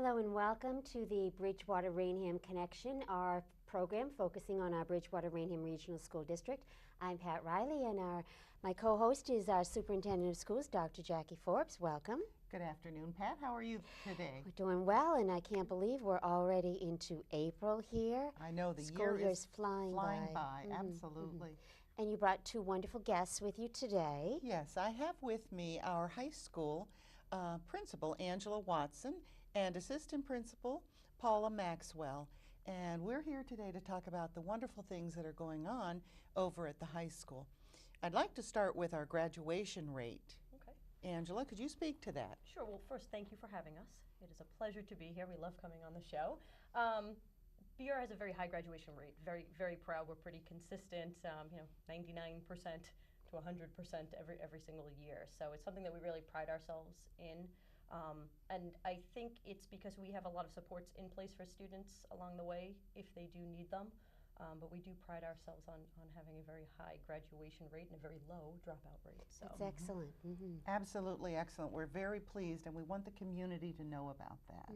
Hello and welcome to the Bridgewater-Raynham Connection, our program focusing on our Bridgewater-Raynham Regional School District. I'm Pat Riley, and my co-host is our Superintendent of Schools, Dr. Jackie Forbes. Welcome. Good afternoon, Pat. How are you today? We're doing well, and I can't believe we're already into April here. I know the School year is flying by. Absolutely. And you brought two wonderful guests with you today. Yes, I have with me our high school principal, Angela Watson, and assistant principal, Paula Maxwell. And we're here today to talk about the wonderful things that are going on over at the high school. I'd like to start with our graduation rate. Okay. Angela, could you speak to that? Sure. Well, first, thank you for having us. It is a pleasure to be here. We love coming on the show. BR has a very high graduation rate. Very, very proud. We're pretty consistent. 99% to 100% every single year. So it's something that we really pride ourselves in. And I think it's because we have a lot of supports in place for students along the way if they do need them. But we do pride ourselves on having a very high graduation rate and a very low dropout rate. So. That's excellent. Absolutely excellent. We're very pleased, and we want the community to know about that.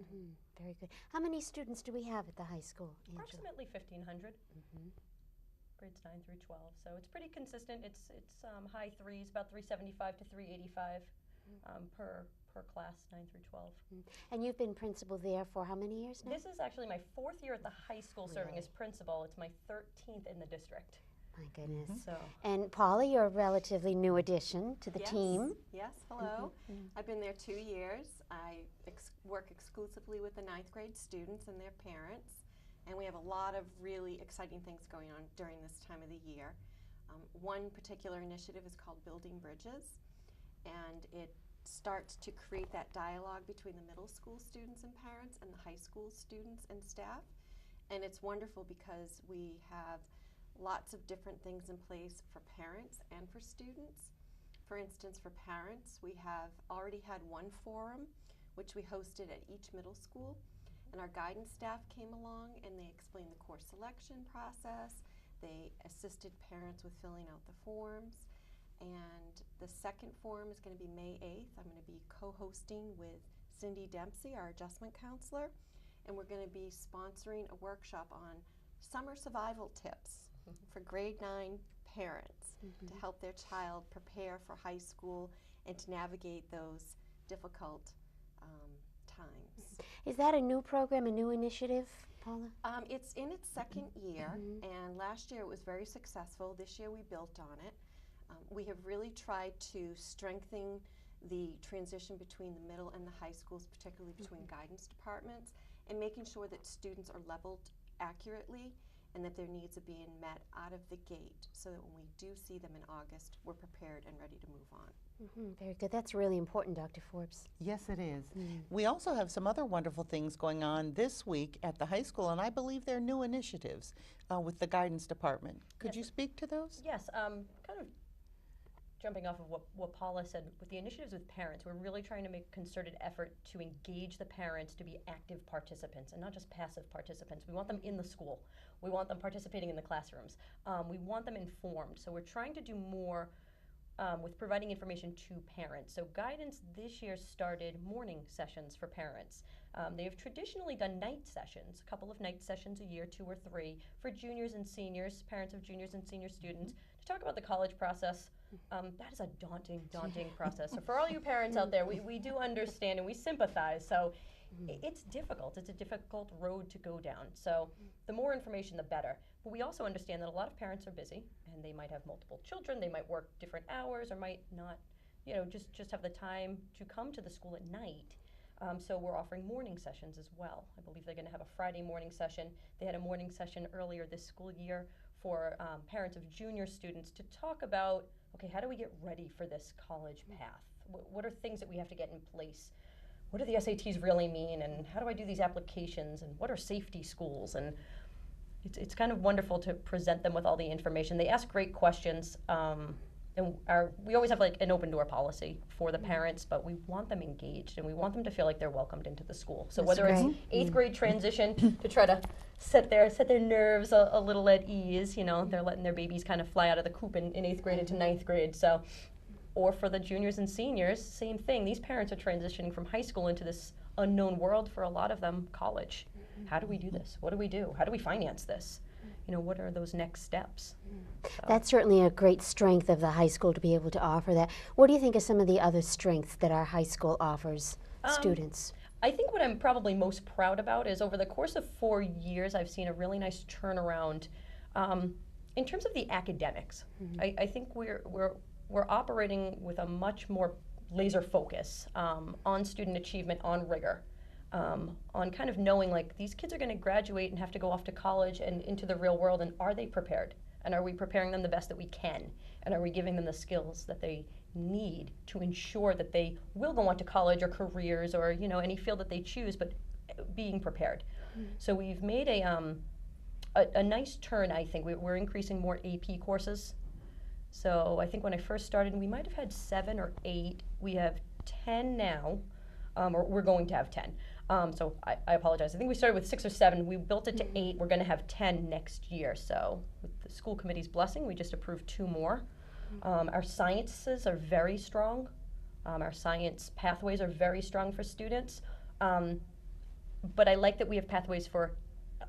Very good. How many students do we have at the high school, Angela? Approximately 1,500. Grades 9 through 12. So it's pretty consistent. It's high threes, about 375 to 385 per class, 9 through 12. And you've been principal there for how many years now? This is actually my 4th year at the high school serving as principal. It's my 13th in the district. My goodness. So. And Paula, you're a relatively new addition to the team. Yes, hello. I've been there 2 years. I work exclusively with the 9th grade students and their parents. And we have a lot of really exciting things going on during this time of the year. One particular initiative is called Building Bridges, and it starts to create that dialogue between the middle school students and parents and the high school students and staff. And it's wonderful because we have lots of different things in place for parents and for students. For instance, for parents, we have already had one forum, which we hosted at each middle school. And our guidance staff came along and they explained the course selection process. They assisted parents with filling out the forms. And the second forum is going to be May 8th. I'm going to be co-hosting with Cindy Dempsey, our adjustment counselor. And we're going to be sponsoring a workshop on summer survival tips for grade 9 parents to help their child prepare for high school and to navigate those difficult times. Is that a new program, a new initiative, Paula? It's in its second year, and last year it was very successful. This year we built on it. We have really tried to strengthen the transition between the middle and the high schools, particularly between guidance departments, and making sure that students are leveled accurately and that their needs are being met out of the gate so that when we do see them in August, we're prepared and ready to move on. Very good. That's really important, Dr. Forbes. Yes, it is. We also have some other wonderful things going on this week at the high school, and I believe they're new initiatives with the guidance department. Could you speak to those? Yes, kind of jumping off of what Paula said, with the initiatives with parents, we're really trying to make a concerted effort to engage the parents to be active participants and not just passive participants. We want them in the school. We want them participating in the classrooms. We want them informed. So we're trying to do more with providing information to parents. So guidance this year started morning sessions for parents. They have traditionally done night sessions, a couple of night sessions a year, 2 or 3, for juniors and seniors, parents of juniors and senior students, to talk about the college process. That is a daunting process. So for all you parents out there, we do understand and we sympathize. So it's difficult. It's a difficult road to go down. So the more information, the better. But we also understand that a lot of parents are busy and they might have multiple children. They might work different hours or might not, just have the time to come to the school at night. So we're offering morning sessions as well. I believe they're going to have a Friday morning session. They had a morning session earlier this school year for parents of junior students to talk about, okay, how do we get ready for this college path? What are things that we have to get in place? What do the SATs really mean, and how do I do these applications, and what are safety schools? And it's kind of wonderful to present them with all the information. They ask great questions, and we always have like an open door policy for the parents, but we want them engaged, and we want them to feel like they're welcomed into the school. So whether it's 8th grade transition to try to set their nerves a little at ease, they're letting their babies kind of fly out of the coop in 8th grade into 9th grade. So. Or for the juniors and seniors, same thing. These parents are transitioning from high school into this unknown world for a lot of them, college. How do we do this? What do we do? How do we finance this? You know, what are those next steps? So. That's certainly a great strength of the high school to be able to offer that. What do you think are some of the other strengths that our high school offers students? I think what I'm probably most proud about is over the course of 4 years, I've seen a really nice turnaround in terms of the academics. I think we're operating with a much more laser focus on student achievement, on rigor, on kind of knowing like these kids are going to graduate and have to go off to college and into the real world, and are they prepared? And are we preparing them the best that we can? And are we giving them the skills that they need to ensure that they will go on to college or careers or, you know, any field that they choose, but being prepared. So we've made a nice turn, I think. We're increasing more AP courses. So I think when I first started, we might have had 7 or 8. We have 10 now, or we're going to have 10. So I apologize. I think we started with 6 or 7. We built it to 8. We're going to have 10 next year. So with the school committee's blessing, we just approved 2 more. Our sciences are very strong. Our science pathways are very strong for students. But I like that we have pathways for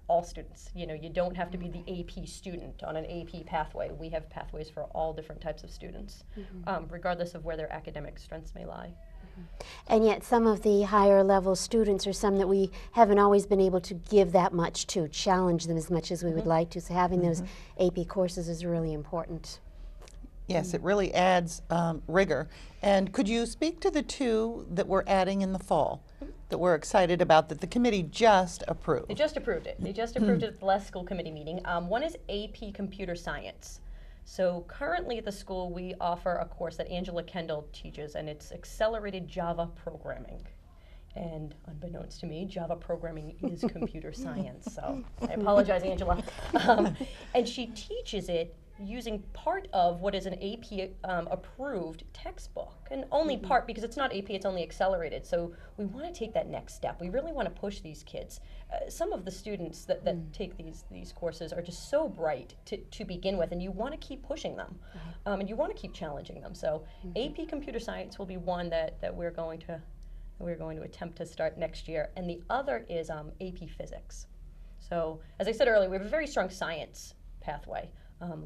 all students. You know, you don't have to be the AP student on an AP pathway. We have pathways for all different types of students, regardless of where their academic strengths may lie. And yet some of the higher level students are some that we haven't always been able to give that much to, challenge them as much as we would like to. So having those AP courses is really important. Yes, it really adds rigor. And could you speak to the 2 that we're adding in the fall that we're excited about that the committee just approved? They just approved it. They just approved it at the last school committee meeting. One is AP Computer Science. So currently at the school we offer a course that Angela Kendall teaches, and it's accelerated Java programming. And unbeknownst to me, Java programming is computer science. So I apologize, Angela. And she teaches it using part of what is an AP approved textbook, and only part because it's not AP, it's only accelerated. So we want to take that next step. We really want to push these kids. Some of the students that take these courses are just so bright to begin with, and you want to keep pushing them, and you want to keep challenging them. So AP Computer Science will be one that we're going to attempt to start next year, and the other is AP Physics. So as I said earlier, we have a very strong science pathway.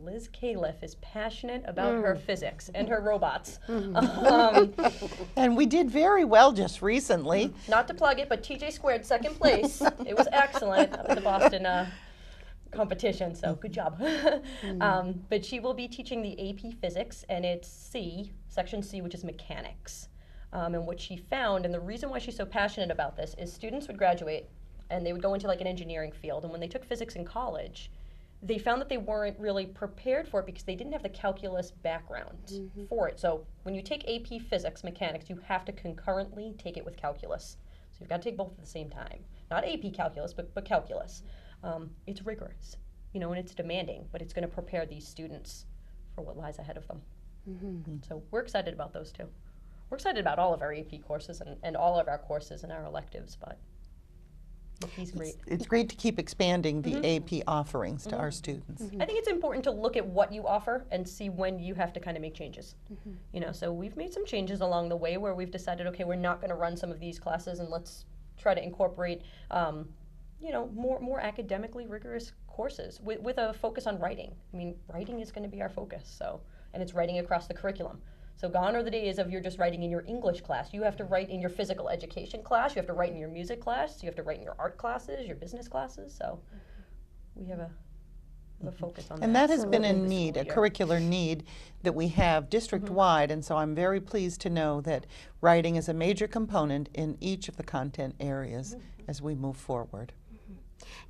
Liz Califf is passionate about her physics and her robots. And we did very well just recently. Not to plug it, but TJ squared 2nd place. It was excellent at the Boston competition, so good job. But she will be teaching the AP Physics, and it's C, Section C, which is mechanics. And what she found, and the reason why she's so passionate about this, is students would graduate and they would go into like an engineering field, and when they took physics in college, they found that they weren't really prepared for it because they didn't have the calculus background for it. So when you take AP Physics, mechanics, you have to concurrently take it with calculus. So you've got to take both at the same time. Not AP calculus, but calculus. It's rigorous, you know, and it's demanding, but it's going to prepare these students for what lies ahead of them. So we're excited about those 2. We're excited about all of our AP courses and all of our courses and our electives, but he's great. It's great to keep expanding the AP offerings to our students. I think it's important to look at what you offer and see when you have to kind of make changes. You know, so we've made some changes along the way where we've decided, okay, we're not going to run some of these classes, and let's try to incorporate, you know, more academically rigorous courses with a focus on writing. I mean, writing is going to be our focus, so, and it's writing across the curriculum. So gone are the days of you're just writing in your English class. You have to write in your physical education class. You have to write in your music class. You have to write in your art classes, your business classes. So we have a focus on that. And that has been a need, a curricular need that we have district-wide. And so I'm very pleased to know that writing is a major component in each of the content areas as we move forward.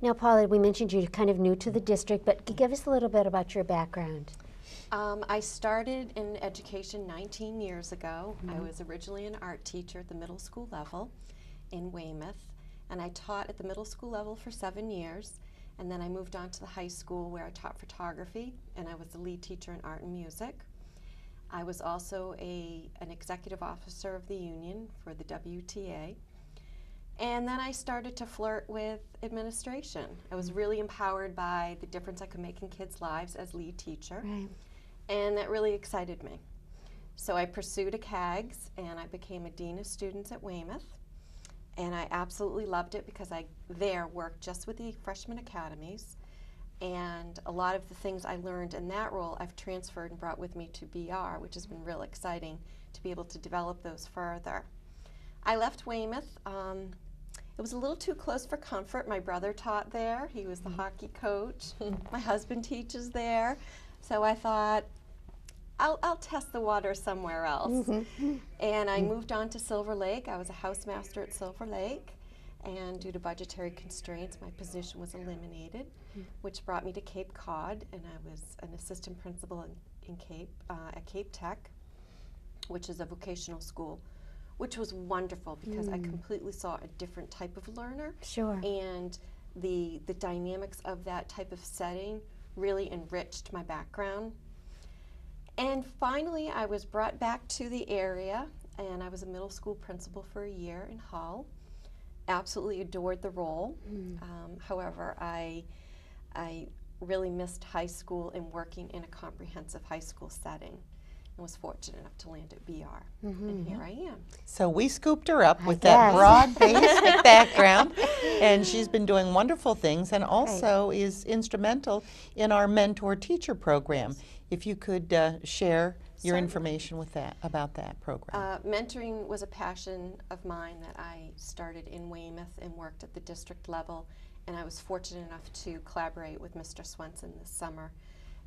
Now, Paula, we mentioned you're kind of new to the district, but give us a little bit about your background. I started in education 19 years ago. I was originally an art teacher at the middle school level in Weymouth, and I taught at the middle school level for 7 years, and then I moved on to the high school where I taught photography, and I was the lead teacher in art and music. I was also an executive officer of the union for the WTA, and then I started to flirt with administration. I was really empowered by the difference I could make in kids' lives as lead teacher. Right. And that really excited me. So I pursued a CAGS, and I became a dean of students at Weymouth. And I absolutely loved it because I there worked just with the freshman academies. And a lot of the things I learned in that role I've transferred and brought with me to BR, which has been real exciting to be able to develop those further. I left Weymouth. It was a little too close for comfort. My brother taught there. He was the hockey coach. My husband teaches there. So I thought, I'll test the water somewhere else. And I moved on to Silver Lake. I was a housemaster at Silver Lake. And due to budgetary constraints, my position was eliminated, which brought me to Cape Cod. And I was an assistant principal at Cape Tech, which is a vocational school, which was wonderful because I completely saw a different type of learner. Sure. And the dynamics of that type of setting really enriched my background. And finally, I was brought back to the area, and I was a middle school principal for a year in Hull. Absolutely adored the role. However, I really missed high school and working in a comprehensive high school setting, and was fortunate enough to land at BR. And here I am. So we scooped her up I with that guess. broad-based background, and she's been doing wonderful things, and also is instrumental in our mentor-teacher program. If you could share your Certainly. information with about that program. Mentoring was a passion of mine that I started in Weymouth and worked at the district level, and I was fortunate enough to collaborate with Mr. Swenson this summer.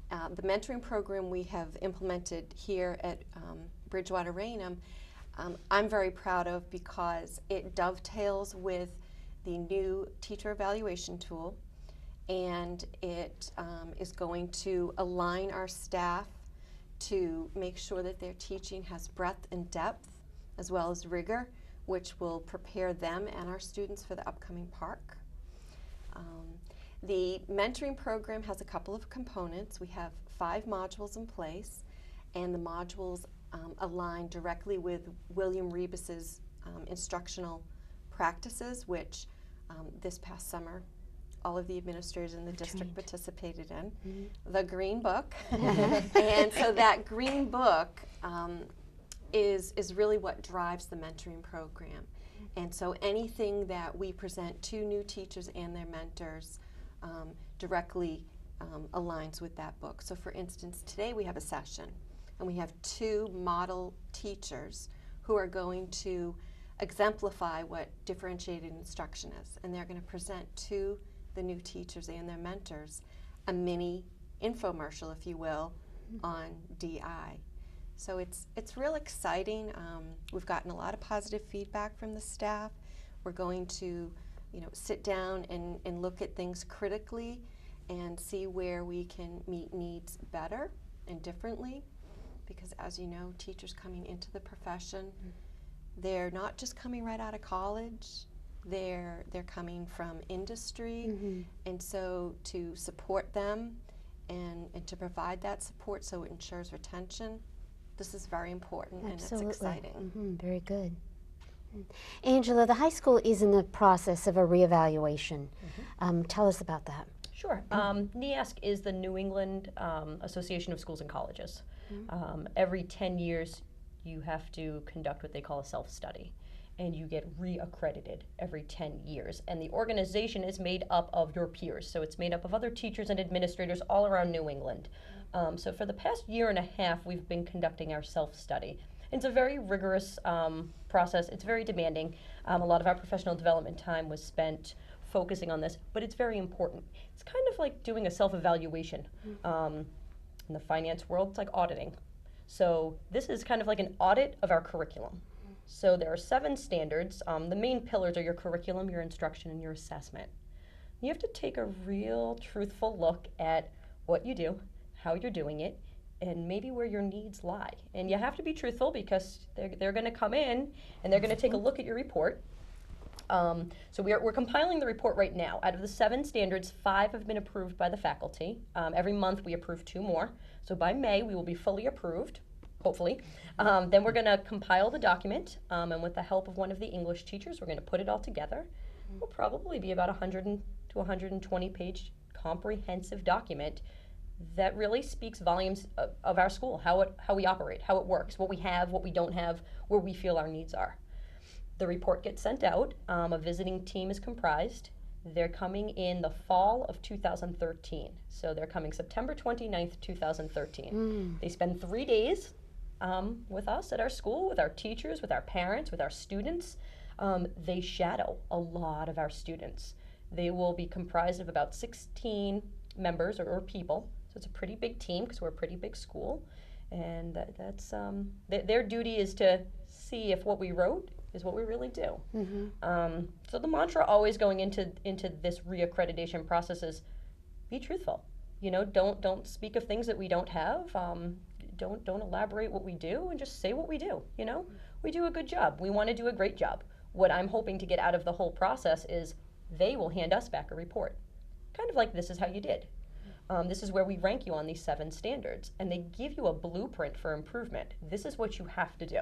The mentoring program we have implemented here at Bridgewater Raynham, I'm very proud of because it dovetails with the new teacher evaluation tool, and it is going to align our staff to make sure that their teaching has breadth and depth as well as rigor, which will prepare them and our students for the upcoming park. The mentoring program has a couple of components. We have 5 modules in place, and the modules align directly with William Rebus's instructional practices, which this past summer all of the administrators in the district participated in. The Green Book. And so that Green Book is really what drives the mentoring program. And so anything that we present to new teachers and their mentors directly aligns with that book. So for instance, today we have a session, and we have 2 model teachers who are going to exemplify what differentiated instruction is. And they're going to present to the new teachers and their mentors a mini infomercial, if you will, on DI. So it's real exciting. We've gotten a lot of positive feedback from the staff. We're going to sit down and look at things critically and see where we can meet needs better and differently, because as you know, teachers coming into the profession, they're not just coming right out of college. They're coming from industry, and so to support them and to provide that support so it ensures retention, this is very important. Absolutely. And it's exciting. Very good. Angela, the high school is in the process of a reevaluation. Tell us about that. Sure. NEASC is the New England Association of Schools and Colleges. Every 10 years, you have to conduct what they call a self-study, and you get re-accredited every 10 years. And the organization is made up of your peers, so it's made up of other teachers and administrators all around New England. So for the past year and a half, we've been conducting our self-study. It's a very rigorous process. It's very demanding. A lot of our professional development time was spent focusing on this, but it's very important. It's kind of like doing a self-evaluation. In the finance world, it's like auditing. So this is kind of like an audit of our curriculum. So there are 7 standards. The main pillars are your curriculum, your instruction, and your assessment. You have to take a real truthful look at what you do, how you're doing it, and maybe where your needs lie. And you have to be truthful because they're going to come in and they're going to take a look at your report. So we're compiling the report right now. Out of the 7 standards, 5 have been approved by the faculty. Every month we approve 2 more. So by May we will be fully approved, hopefully. Then we're going to compile the document, and with the help of one of the English teachers, we're going to put it all together. It'll probably be about 100 to 120 page comprehensive document that really speaks volumes of our school, how we operate, how it works, what we have, what we don't have, where we feel our needs are. The report gets sent out. A visiting team is comprised. They're coming in the fall of 2013. So they're coming September 29th, 2013. They spend 3 days with us at our school, with our teachers, with our parents, with our students. They shadow a lot of our students. They will be comprised of about 16 members or people. So it's a pretty big team because we're a pretty big school. And that's their duty is to see if what we wrote is what we really do. So the mantra always going into this reaccreditation process is be truthful. You know, don't speak of things that we don't have. Don't elaborate what we do, and just say what we do. You know, we do a good job. We want to do a great job. What I'm hoping to get out of the whole process is they will hand us back a report, kind of like this is how you did. This is where we rank you on these 7 standards, and they give you a blueprint for improvement. This is what you have to do.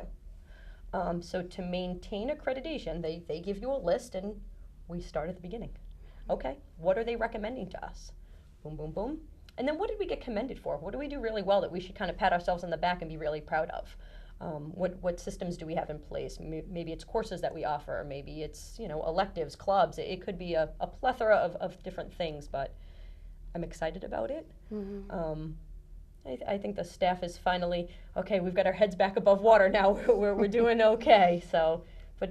So to maintain accreditation, they give you a list, and we start at the beginning. Okay, what are they recommending to us? Boom, boom, boom. And then what did we get commended for? What do we do really well that we should kind of pat ourselves on the back and be really proud of? What systems do we have in place? Maybe it's courses that we offer. Maybe it's, you know, electives, clubs. It could be a plethora of different things, but I'm excited about it. I think the staff is finally, okay, we've got our heads back above water now. we're doing okay. So, but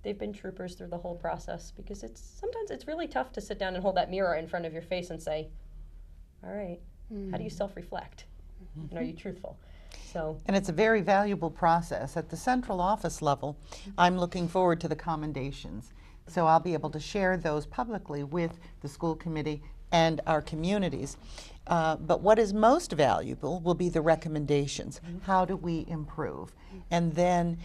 they've been troopers through the whole process, because sometimes it's really tough to sit down and hold that mirror in front of your face and say, all right, how do you self-reflect? And are you truthful? So, and it's a very valuable process. At the central office level, I'm looking forward to the commendations. So I'll be able to share those publicly with the school committee and our communities. But what is most valuable will be the recommendations. How do we improve? And then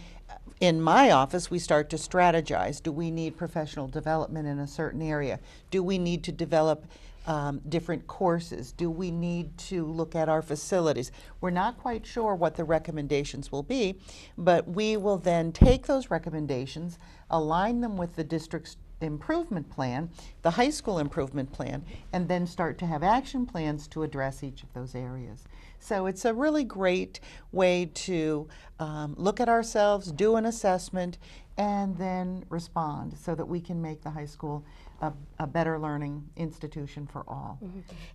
in my office, we start to strategize. Do we need professional development in a certain area? Do we need to develop different courses? Do we need to look at our facilities? We're not quite sure what the recommendations will be, but we will then take those recommendations, align them with the district's improvement plan, the high school improvement plan, and then start to have action plans to address each of those areas. So it's a really great way to look at ourselves, do an assessment, and then respond so that we can make the high school a better learning institution for all.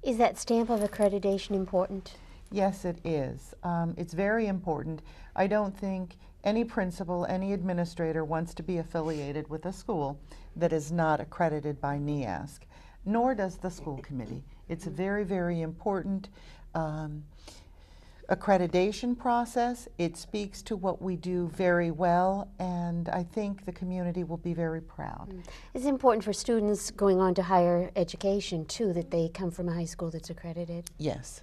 Is that stamp of accreditation important? Yes, it is. It's very important. I don't think any principal, any administrator wants to be affiliated with a school that is not accredited by NEASC, nor does the school committee. It's a very, very important accreditation process. It speaks to what we do very well, and I think the community will be very proud. It's important for students going on to higher education, too, that they come from a high school that's accredited. Yes,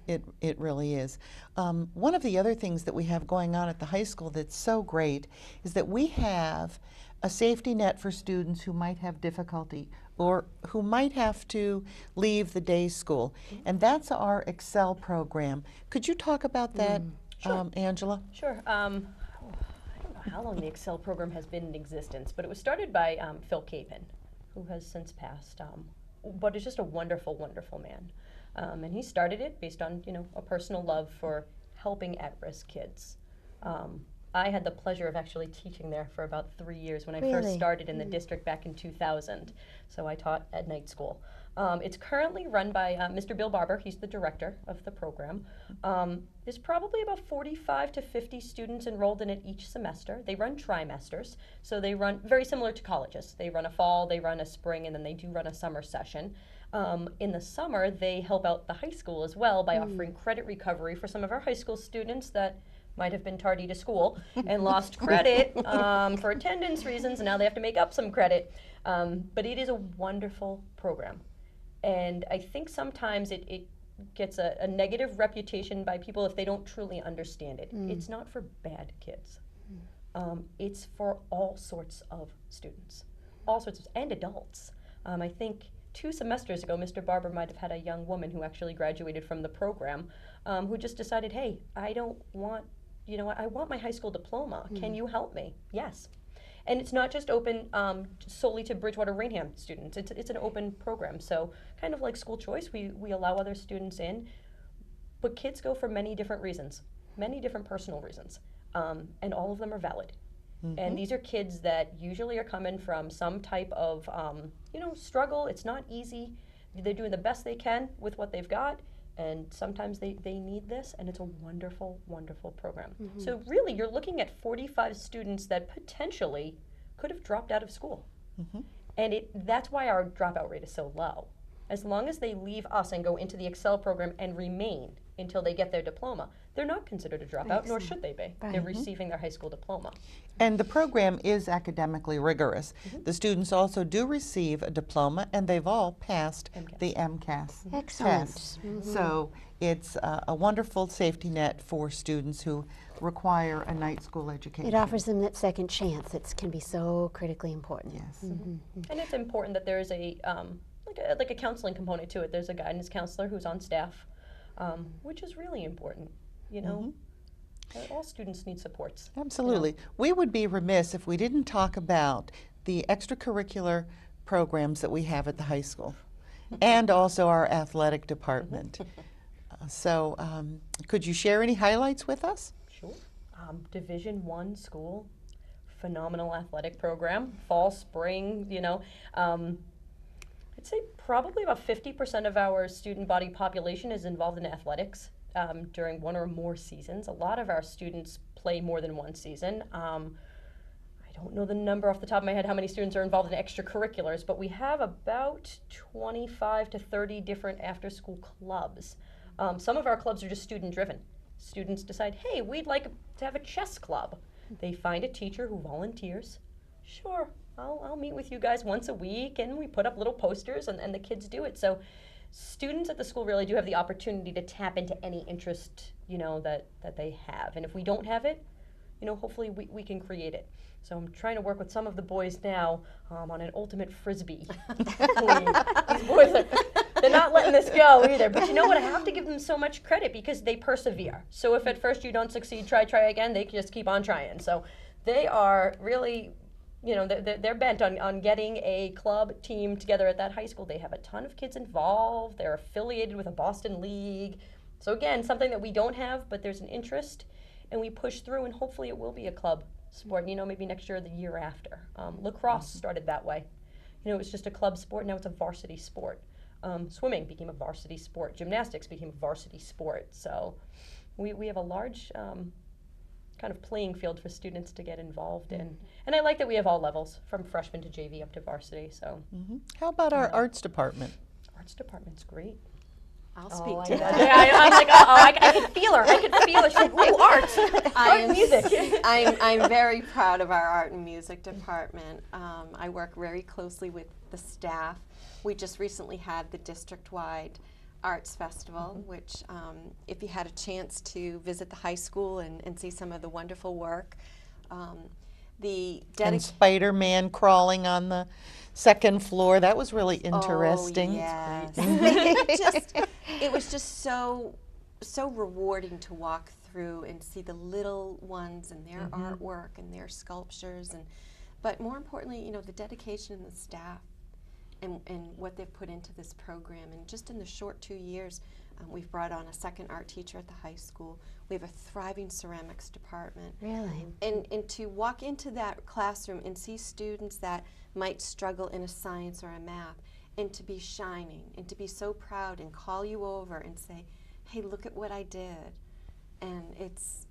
it really is. One of the other things that we have going on at the high school that's so great is that we have a safety net for students who might have difficulty or who might have to leave the day school, and that's our Excel program. Could you talk about that, Sure. Angela? Sure. I don't know how long the Excel program has been in existence, but it was started by Phil Capon, who has since passed, but is just a wonderful, wonderful man. And he started it based on, you know, a personal love for helping at-risk kids. I had the pleasure of actually teaching there for about 3 years when I first started in the district back in 2000. So I taught at night school. It's currently run by Mr. Bill Barber. He's the director of the program. There's probably about 45 to 50 students enrolled in it each semester. They run trimesters, so they run very similar to colleges. They run a fall, they run a spring, and then they do run a summer session. In the summer, they help out the high school as well by offering credit recovery for some of our high school students that might have been tardy to school and lost credit for attendance reasons, and now they have to make up some credit. But it is a wonderful program. And I think sometimes it gets a negative reputation by people if they don't truly understand it. It's not for bad kids. It's for all sorts of students, and adults. I think 2 semesters ago, Mr. Barber might have had a young woman who actually graduated from the program who just decided, hey, I don't want, you know, I want my high school diploma. Can you help me? Yes. And it's not just open solely to Bridgewater Raynham students. It's an open program. So kind of like school choice, we allow other students in. But kids go for many different reasons, many different personal reasons. And all of them are valid. And these are kids that usually are coming from some type of, struggle. It's not easy. They're doing the best they can with what they've got. And sometimes they need this, and it's a wonderful, wonderful program. So really, you're looking at 45 students that potentially could have dropped out of school. And that's why our dropout rate is so low. As long as they leave us and go into the Excel program and remain until they get their diploma, they're not considered a dropout, nor should they be. They're receiving their high school diploma. And the program is academically rigorous. The students also do receive a diploma, and they've all passed the MCAS Excellent. test. So it's a wonderful safety net for students who require a night school education. It offers them that second chance that can be so critically important. Yes. And it's important that there is like a counseling component to it. There's a guidance counselor who's on staff, which is really important, All students need supports. Absolutely. We would be remiss if we didn't talk about the extracurricular programs that we have at the high school and also our athletic department. So could you share any highlights with us? Sure. Division I school, phenomenal athletic program, fall, spring, I'd say probably about 50% of our student body population is involved in athletics during one or more seasons. A lot of our students play more than one season. I don't know the number off the top of my head how many students are involved in extracurriculars, but we have about 25 to 30 different after-school clubs. Some of our clubs are just student-driven. Students decide, hey, we'd like to have a chess club. They find a teacher who volunteers. Sure, I'll meet with you guys once a week, and we put up little posters, and the kids do it. So students at the school really do have the opportunity to tap into any interest, that they have. And if we don't have it, hopefully we can create it. So I'm trying to work with some of the boys now on an ultimate frisbee. These boys they're not letting this go either. But you know what? I have to give them so much credit because they persevere. So if at first you don't succeed, try again. They just keep on trying. So they are really, they're bent on getting a club team together at that high school. They have a ton of kids involved. They're affiliated with a Boston League. So again, something that we don't have, but there's an interest, and we push through, and hopefully it will be a club sport, maybe next year or the year after. Lacrosse started that way. It was just a club sport, now it's a varsity sport. Swimming became a varsity sport. Gymnastics became a varsity sport. So we have a large kind of playing field for students to get involved in. And I like that we have all levels, from freshman to JV up to varsity. So How about our arts department? Arts department's great. I'll speak to that. Yeah, I'm like, I could feel her. I could feel her. She's like, ooh, art. Art music. I'm very proud of our art and music department. I work very closely with the staff. We just recently had the district-wide Arts Festival, which if you had a chance to visit the high school and see some of the wonderful work, and Spider-Man crawling on the second floor, that was really interesting. Oh, yes. It was just so rewarding to walk through and see the little ones and their artwork and their sculptures, but more importantly, the dedication of the staff and what they've put into this program. And just in the short 2 years, we've brought on a second art teacher at the high school. We have a thriving ceramics department. Really? And to walk into that classroom and see students that might struggle in a science or a math, and to be shining, and to be so proud and call you over and say, hey, look at what I did. And it's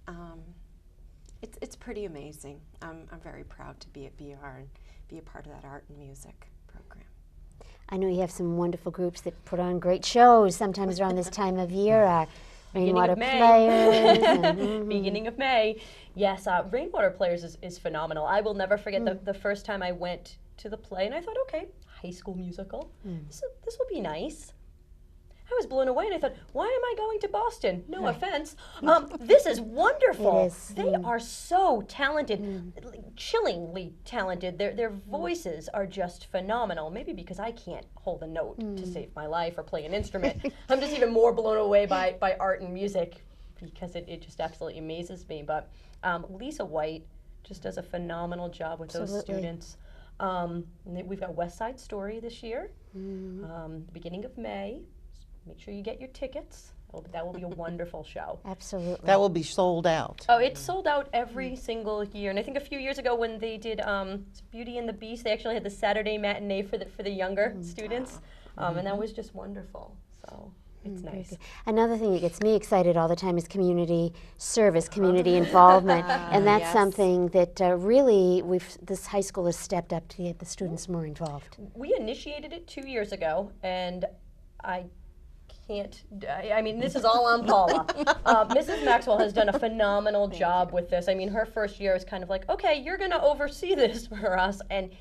pretty amazing. I'm very proud to be at BR and be a part of that art and music program. I know you have some wonderful groups that put on great shows sometimes around this time of year. Rainwater Players. Beginning of May. Yes, Rainwater Players is phenomenal. I will never forget the first time I went to the play, and I thought, okay, high school musical. This will be nice. I was blown away, and I thought, why am I going to Boston? No offense. This is wonderful. It is. They are so talented, chillingly talented. Their voices are just phenomenal. Maybe because I can't hold a note to save my life or play an instrument. I'm just even more blown away by art and music because it just absolutely amazes me. But Lisa White just does a phenomenal job with those students. We've got West Side Story this year, beginning of May. Make sure you get your tickets. but that will be a wonderful show. Absolutely. That will be sold out. Oh, it's sold out every single year, and I think a few years ago when they did Beauty and the Beast, they actually had the Saturday matinee for the younger students, and that was just wonderful. So it's Very nice. good. Another thing that gets me excited all the time is community service, community involvement, and that's Yes. something that really this high school has stepped up to get the students more involved. We initiated it 2 years ago, and I mean, this is all on Paula. Mrs. Maxwell has done a phenomenal job with this. I mean, her first year is kind of like, okay, you're going to oversee this for us, and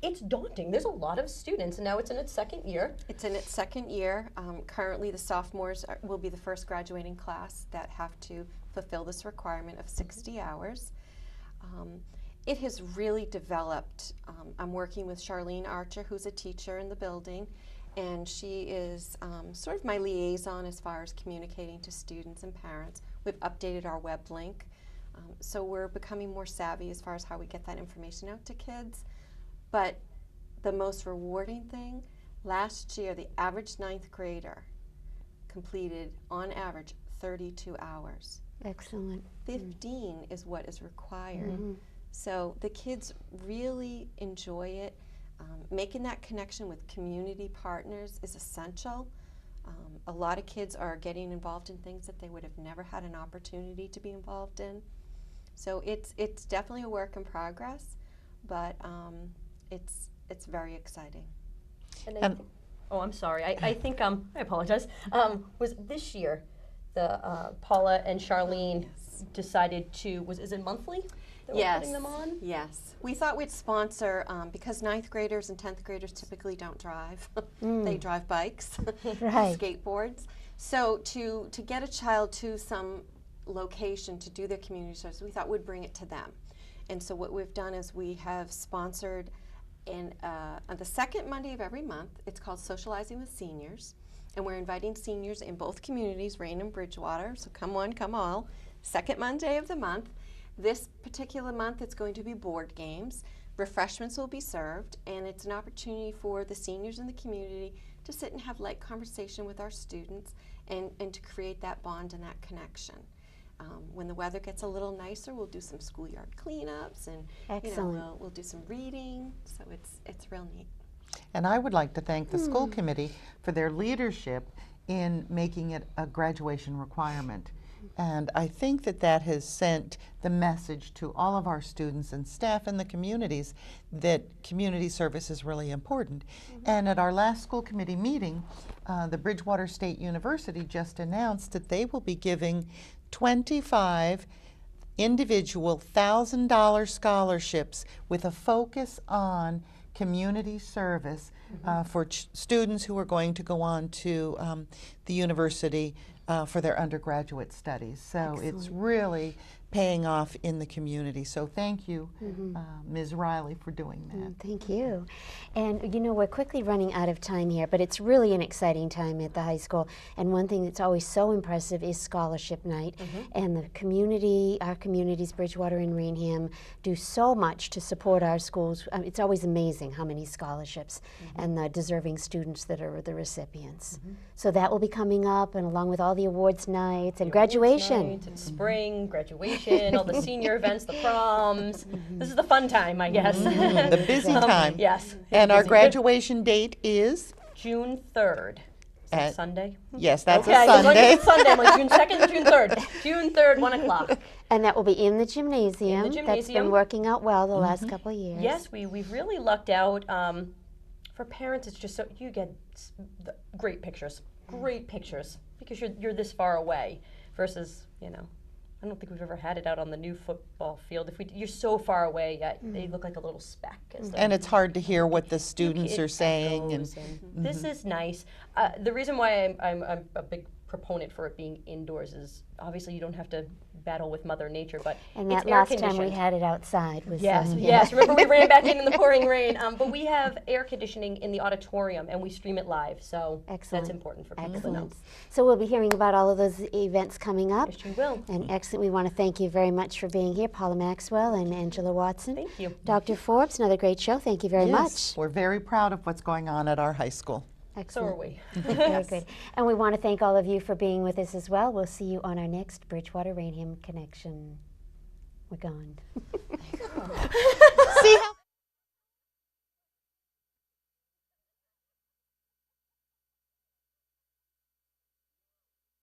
it's daunting. There's a lot of students, and now it's in its second year. It's in its second year. Currently, the sophomores will be the first graduating class that have to fulfill this requirement of 60 hours. It has really developed. I'm working with Charlene Archer, who's a teacher in the building, and she is sort of my liaison as far as communicating to students and parents. We've updated our web link, so we're becoming more savvy as far as how we get that information out to kids. But the most rewarding thing, last year the average ninth grader completed, on average, 32 hours. Excellent. 15 is what is required. Mhm. So the kids really enjoy it. Making that connection with community partners is essential. A lot of kids are getting involved in things that they would have never had an opportunity to be involved in. So it's definitely a work in progress, but it's very exciting. And oh, I'm sorry. I think I apologize. Was this year the Paula and Charlene decided to is it monthly that we're putting them on? Yes. We thought we'd sponsor, because ninth graders and 10th graders typically don't drive. They drive bikes, Right. skateboards. So to get a child to some location to do their community service, we thought we'd bring it to them. And so what we've done is we have sponsored on the second Monday of every month. It's called Socializing with Seniors. And we're inviting seniors in both communities, Raynham and Bridgewater. So come one, come all. Second Monday of the month. This particular month, it's going to be board games. Refreshments will be served, and it's an opportunity for the seniors in the community to sit and have light conversation with our students and to create that bond and that connection. When the weather gets a little nicer, we'll do some schoolyard cleanups, and Excellent. we'll do some reading. So it's real neat. And I would like to thank the school committee for their leadership in making it a graduation requirement. And I think that has sent the message to all of our students and staff in the communities that community service is really important. And at our last school committee meeting, the Bridgewater State University just announced that they will be giving 25 individual $1,000 scholarships with a focus on community service for students who are going to go on to the university for their undergraduate studies. So it's really paying off in the community. So thank you, Ms. Riley, for doing that. Thank you. And we're quickly running out of time here, but it's really an exciting time at the high school. And one thing that's always so impressive is scholarship night. And the community, our communities, Bridgewater and Raynham, do so much to support our schools. It's always amazing how many scholarships and the deserving students that are the recipients. So that will be coming up, and along with all the awards nights and graduation. Nights and spring, graduation, all the senior events, the proms. This is the fun time, I guess. The busy time. Yes. And our busy. graduation date is? June 3rd. Is that At- Sunday? Yes, that's Okay, a as long as Sunday. it's Sunday. I'm like June 2nd, June 3rd. June 3rd, 1 o'clock. And that will be in the gymnasium. That's been gymnasium. working out well the last couple of years. Yes, we've really lucked out. For parents, it's just so you get great pictures, because you're this far away versus I don't think we've ever had it out on the new football field. You're so far away, yet they look like a little speck. And it's hard to hear what the students are saying. And this is nice. The reason why I'm a big proponent for it being indoors is obviously you don't have to battle with Mother Nature, but And it's that air last time we conditioned. had it outside was Yes, yeah. yes. Remember we ran back in the pouring rain. But we have air conditioning in the auditorium, and we stream it live. So Excellent. that's important for people to Excellent. know. So we'll be hearing about all of those events coming up. Yes, you will. And excellent. We want to thank you very much for being here, Paula Maxwell and Angela Watson. Thank you. Dr. Forbes, another great show. Thank you very much. We're very proud of what's going on at our high school. Excellent. So are we. Very good. And we want to thank all of you for being with us as well. We'll see you on our next Bridgewater Raynham Connection. We're gone. See how